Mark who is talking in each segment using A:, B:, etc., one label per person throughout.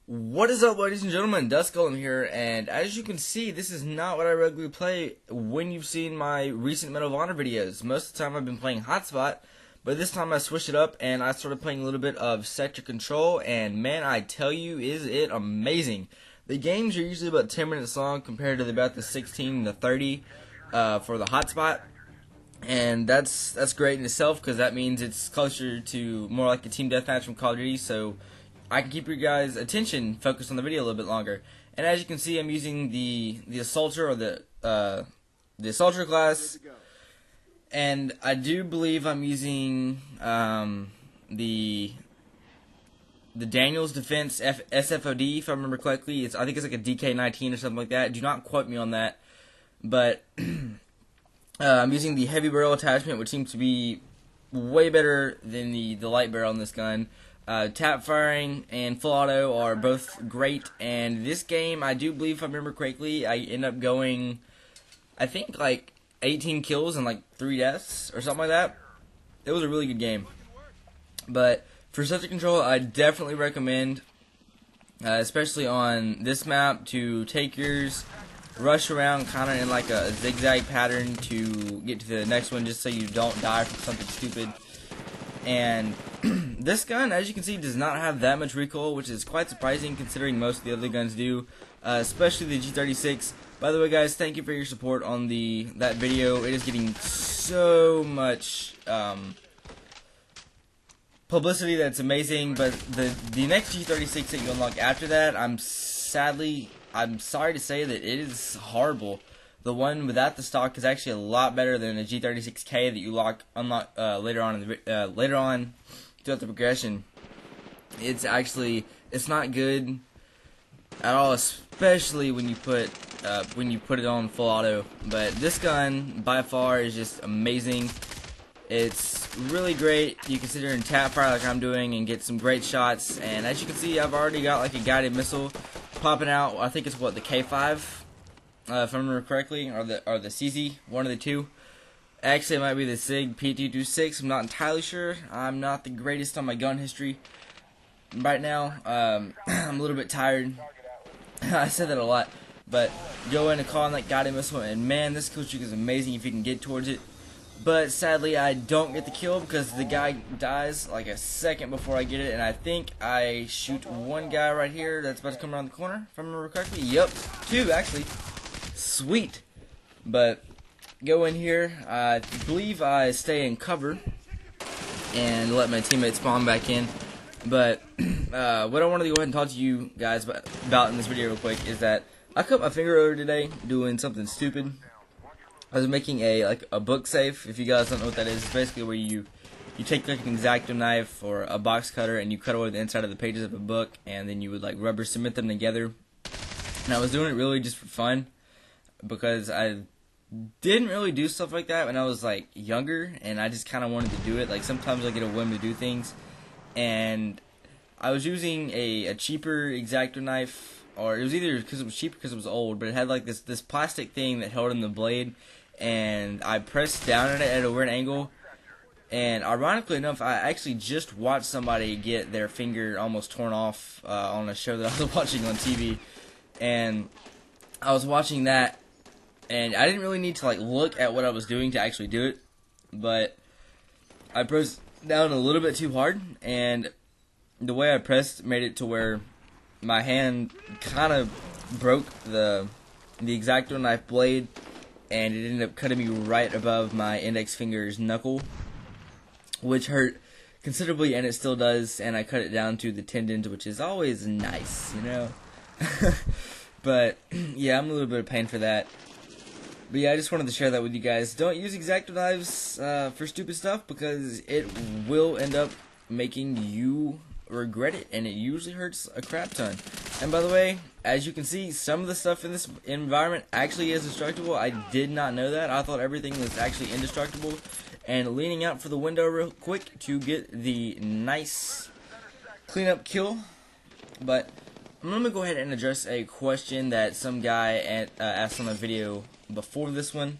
A: What is up, ladies and gentlemen? Dustgolem here, and as you can see, this is not what I regularly play when you've seen my recent Medal of Honor videos. Most of the time I've been playing Hotspot, but this time I switched it up and I started playing a little bit of Sector Control, and man, I tell you, is it amazing. The games are usually about 10 minutes long compared to about the 16 to 30 for the Hotspot, and that's great in itself because that means it's closer to more like a team deathmatch from Call of Duty, so I can keep your guys' attention focused on the video a little bit longer. And as you can see, I'm using the assaulter or the assaulter class, and I do believe I'm using the Daniels Defense sfod-d, if I remember correctly. I think it's like a DK-19 or something like that. Do not quote me on that, but I'm using the heavy barrel attachment, which seems to be way better than the light barrel in this gun. Tap firing and full auto are both great, and this game, I do believe, if I remember correctly, I end up going, I think, like 18 kills and like 3 deaths or something like that. It was a really good game. But for Sector Control, I definitely recommend, especially on this map, to take yours, rush around kind of in like a zigzag pattern to get to the next one, just so you don't die from something stupid. And this gun, as you can see, does not have that much recoil, which is quite surprising considering most of the other guns do, especially the G36. By the way, guys, thank you for your support on that video. It is getting so much publicity that's amazing. But the next G36 that you unlock after that, I'm sorry to say that it is horrible. The one without the stock is actually a lot better than a G36K that you unlock later on throughout the progression. It's not good at all, especially when you put it on full auto. But this gun by far is just amazing. It's really great. You can sit here and tap fire like I'm doing and get some great shots. And as you can see, I've already got like a guided missile popping out. I think it's the K5. If I remember correctly, or the CZ, one of the two. Actually, it might be the SIG P226. I'm not entirely sure. I'm not the greatest on my gun history right now. I'm a little bit tired. I said that a lot, but go in and call on that guided missile, and man, this kill streak is amazing if you can get towards it. But sadly, I don't get the kill because the guy dies like a second before I get it, and I think I shoot one guy right here that's about to come around the corner, if I remember correctly. Yep, 2 actually. Sweet. But go in here. I believe I stay in cover and let my teammates spawn back in. But what I wanted to go ahead and talk to you guys about in this video real quick is that I cut my finger over today doing something stupid. I was making a book safe. If you guys don't know what that is, it's basically where you take like an X-Acto knife or a box cutter and you cut away the inside of the pages of a book, and then you would like rubber cement them together. And I was doing it really just for fun, because I didn't really do stuff like that when I was like younger, and I just kind of wanted to do it. Like sometimes I get a whim to do things, and I was using a cheaper X-Acto knife, or it was either because it was cheaper because it was old, but it had like this plastic thing that held in the blade, and I pressed down on it at a weird angle, and ironically enough, I actually just watched somebody get their finger almost torn off on a show that I was watching on TV, and I was watching that. And I didn't really need to like look at what I was doing to actually do it, but I pressed down a little bit too hard, and the way I pressed made it to where my hand kind of broke the X-Acto knife blade, and it ended up cutting me right above my index finger's knuckle, which hurt considerably, and it still does. And I cut it down to the tendons, which is always nice, you know. But yeah, I'm a little bit of pain for that. But yeah, I just wanted to share that with you guys. Don't use X-Acto knives for stupid stuff, because it will end up making you regret it, and it usually hurts a crap ton. And by the way, as you can see, some of the stuff in this environment actually is destructible. I did not know that. I thought everything was actually indestructible. And leaning out for the window real quick to get the nice cleanup kill. But I'm going to go ahead and address a question that some guy asked on a video before this one.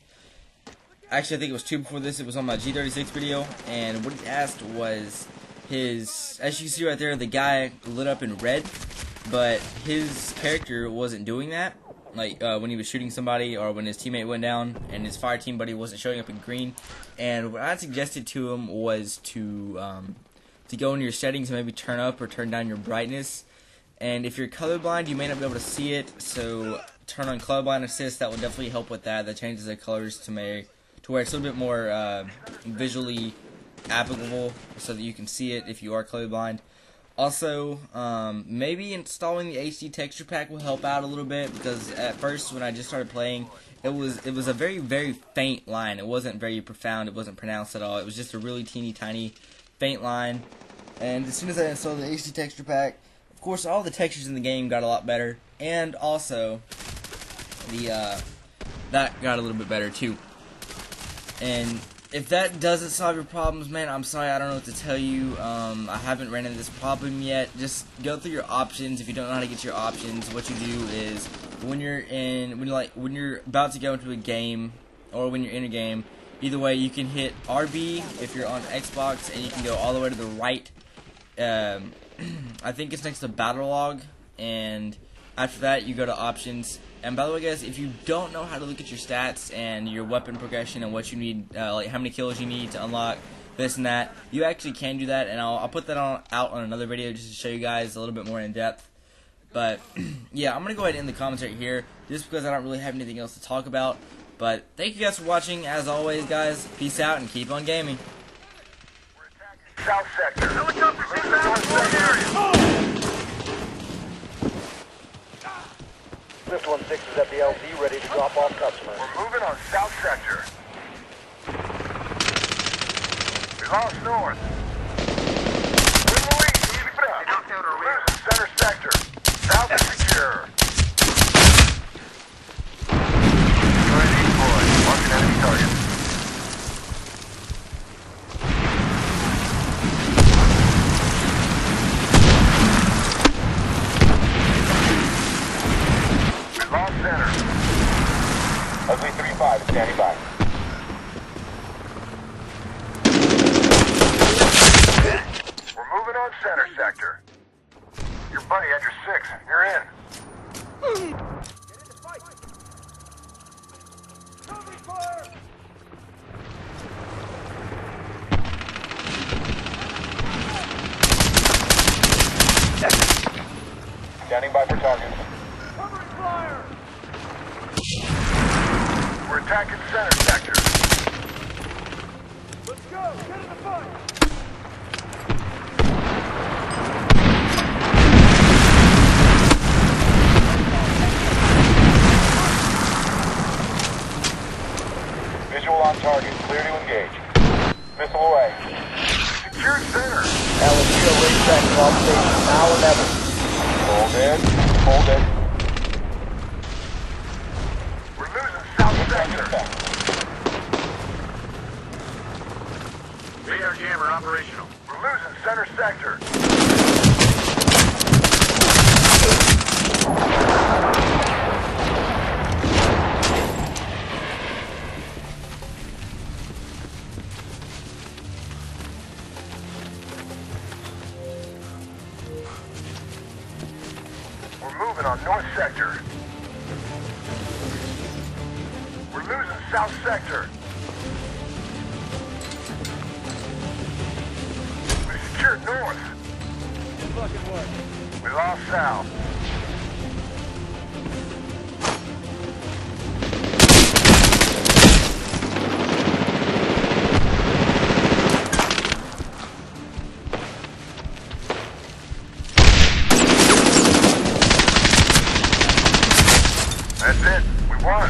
A: Actually, I think it was 2 before this. It was on my G36 video, and what he asked was as you can see right there, the guy lit up in red, but his character wasn't doing that. Like when he was shooting somebody or when his teammate went down and his fire team buddy wasn't showing up in green. And what I suggested to him was to go into your settings and maybe turn up or turn down your brightness. And if you're colorblind, you may not be able to see it, so turn on colorblind assist. That will definitely help with that. That changes the colors to where it's a little bit more visually applicable, so that you can see it if you are colorblind. Also, maybe installing the HD texture pack will help out a little bit, because at first when I just started playing, it was a very, very faint line. It wasn't very profound. It wasn't pronounced at all. It was just a really teeny tiny faint line. And as soon as I installed the HD texture pack, of course, all the textures in the game got a lot better, and also that got a little bit better too. And if that doesn't solve your problems, man, I'm sorry, I don't know what to tell you. I haven't ran into this problem yet. Just go through your options. If you don't know how to get to your options, what you do is when you're about to go into a game, or when you're in a game, either way, you can hit RB if you're on Xbox, and you can go all the way to the right. I think it's next to battle log, and after that you go to options. And by the way, guys, if you don't know how to look at your stats and your weapon progression and what you need, like how many kills you need to unlock this and that, you actually can do that, and I'll put that out on another video just to show you guys a little bit more in depth. But yeah, I'm gonna go ahead and end the commentary here just because I don't really have anything else to talk about. But thank you guys for watching. As always, guys, peace out and keep on gaming.
B: South sector. Helicopters inbound north area.
C: Swift 16 is at the LZ, ready to drop off customers.
B: We're moving on south sector. We lost north. Win the lead, keep it up. We're losing center sector. South is secure. Ready, deploy. Marking enemy target.
C: Ugly 3-5 is standing by.
B: We're moving on center sector. Your buddy had your 6. You're in. Get into fight. Covering fire.
C: Standing by for targets.
B: Covering fire. We're attacking center sector. Let's go! Get in the fight!
C: Visual on target. Clear to engage. Missile away.
B: Secure center.
C: LSU racetrack off station now or never. Hold in. Hold in.
B: Radar jammer operational. We're losing center sector. We're moving on north sector. We're losing south sector. We secured north. Good fucking work. We lost south. That's it. We won.